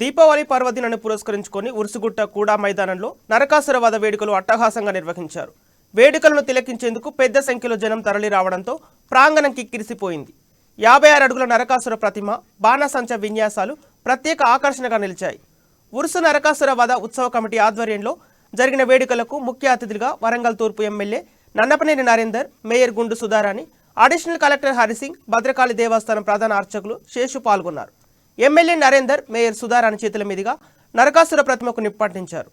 దీపావళి పర్వదినాన్ని పురస్కరించుకొని ఉరుసుగుట్ట కూడా మైదానంలో నరకాసుర వధ వేడుకలు అట్టహాసంగా నిర్వహించారు. వేడుకలను తిలకించేందుకు పెద్ద సంఖ్యలో జనం తరలి రావడంతో ప్రాంగణం కిక్కిరిసిపోయింది. 56 అడుగుల నరకాసుర ప్రతిమ, బాణసంచ విన్యాసాలు ప్రత్యేక ఆకర్షణగా నిలిచాయి. ఉరుసు నరకాసుర వధ ఉత్సవ కమిటీ ఆధ్వర్యంలో జరిగిన వేడుకలకు ముఖ్య అతిథులుగా వరంగల్ తూర్పు ఎమ్మెల్యే నన్నపనేని నరేందర్, మేయర్ గుండు సుధారాణి, అడిషనల్ కలెక్టర్ హరిసింగ్, భద్రకాళి దేవస్థానం ప్రధాన అర్చకులు శేషు పాల్గొన్నారు. ఎమ్మెల్యే నరేందర్, మేయర్ సుధారాణి చేతుల మీదుగా నరకాసుర ప్రతిమకు నిప్పంటించారు.